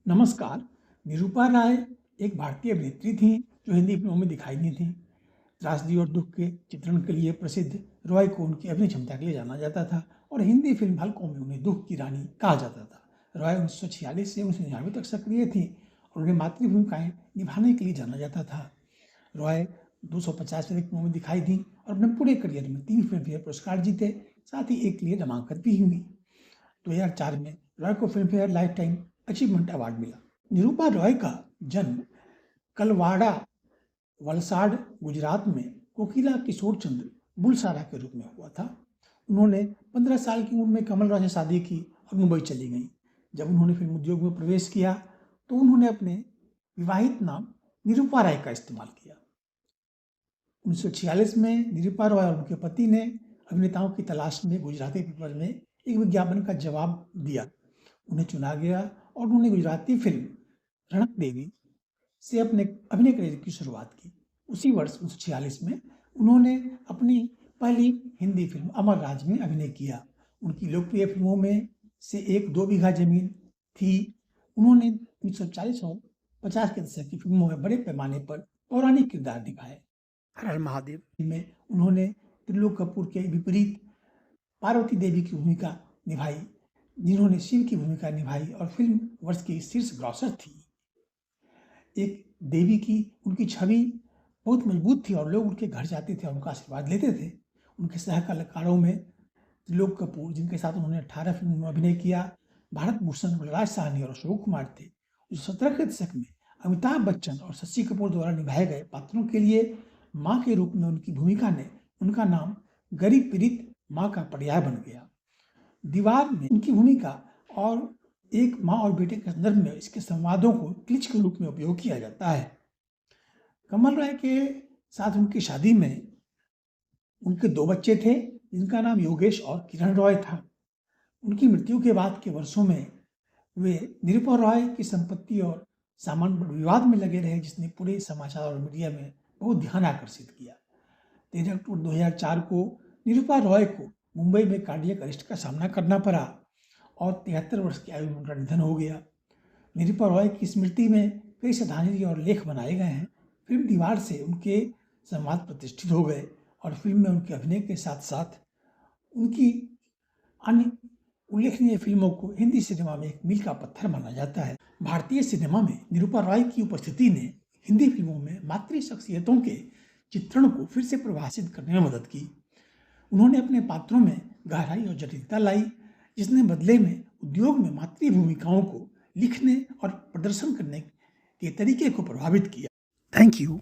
नमस्कार। निरूपा राय एक भारतीय अभिनेत्री थीं जो हिंदी फिल्मों में दिखाई दी थीं। त्रासदी और दुख के चित्रण के लिए प्रसिद्ध रॉय को उनकी अभिनय क्षमता के लिए जाना जाता था और हिंदी फिल्म हल्कों में उन्हें दुख की रानी कहा जाता था। रॉय 1946 से 1999 तक सक्रिय थीं और उन्हें मातृ भूमिकाएं निभाने के लिए जाना जाता था। रॉय 250 से अधिक फिल्मों में दिखाई दी और अपने पूरे करियर में 3 फिल्मफेयर पुरस्कार जीते, साथ ही एक के लिए नामांकन भी हुई। 2004 में रॉय को Filmfare life time achievement award मिला। निरूपा रॉय का जन्म कलवाड़ा, वलसाड, गुजरात में कोकिला किशोर चंद्र बुलसारा के रूप में हुआ था। उन्होंने 15 साल की उम्र में कमल रॉय से शादी की और मुंबई चली गईं। जब उन्होंने फिल्म उद्योग में प्रवेश किया तो उन्होंने अपने विवाहित नाम निरूपा राय का इस्तेमाल किया। 1946 में निरूपा रॉय और उनके पति ने अभिनेताओं की तलाश में गुजराती पेपर में एक विज्ञापन का जवाब दिया। उन्हें चुना गया और उन्होंने गुजराती फिल्म रणक देवी से अपने अभिनय करियर की शुरुआत की। उसी वर्ष 1946 में उन्होंने अपनी पहली हिंदी फिल्म अमर राज में अभिनय किया। उनकी लोकप्रिय फिल्मों में से एक 2 बीघा जमीन थी। उन्होंने 1940 और 50 के दशक की फिल्मों में बड़े पैमाने पर पौराणिक किरदार निभाए। हर हर महादेव में उन्होंने त्रिलोक कपूर के विपरीत पार्वती देवी की भूमिका निभाई, जिन्होंने शिव की भूमिका निभाई और फिल्म वर्ष की शीर्ष ग्रॉसर थी। एक देवी की उनकी छवि बहुत मजबूत थी और लोग उनके घर जाते थे और उनका आशीर्वाद लेते थे। उनके सह कलाकारों में त्रिलोक कपूर, जिनके साथ उन्होंने 18 फिल्मों में अभिनय किया, भारत भूषण, बलराज साहनी और अशोक कुमार थे। 17 के दशक में अमिताभ बच्चन और शशि कपूर द्वारा निभाए गए पात्रों के लिए माँ के रूप में उनकी भूमिका ने उनका नाम गरीब पीड़ित माँ का पर्याय बन गया। दीवार में उनकी भूमिका और एक माँ और बेटे के संदर्भ में इसके संवादों को क्लिच के रूप में उपयोग किया जाता है। कमल रॉय के साथ उनकी शादी में उनके 2 बच्चे थे, जिनका नाम योगेश और किरण रॉय था। उनकी मृत्यु के बाद के वर्षों में वे निरूपा रॉय की संपत्ति और सामान पर विवाद में लगे रहे, जिसने पूरे समाचार और मीडिया में बहुत ध्यान आकर्षित किया। 13 अक्टूबर 2004 को निरूपा रॉय को मुंबई में कार्डियक अरेस्ट का सामना करना पड़ा और 73 वर्ष की आयु में उनका निधन हो गया। निरूपा रॉय की स्मृति में कई श्रद्धांजलि और लेख बनाए गए हैं। फिल्म दीवार से उनके संवाद प्रतिष्ठित हो गए और फिल्म में उनके अभिनय के साथ साथ उनकी अन्य उल्लेखनीय फिल्मों को हिंदी सिनेमा में एक मील का पत्थर माना जाता है। भारतीय सिनेमा में निरूपा रॉय की उपस्थिति ने हिंदी फिल्मों में मातृ शख्सियतों के चित्रण को फिर से परिभाषित करने में मदद की। उन्होंने अपने पात्रों में गहराई और जटिलता लाई, जिसने बदले में उद्योग में मातृ भूमिकाओं को लिखने और प्रदर्शन करने के तरीके को प्रभावित किया। Thank you.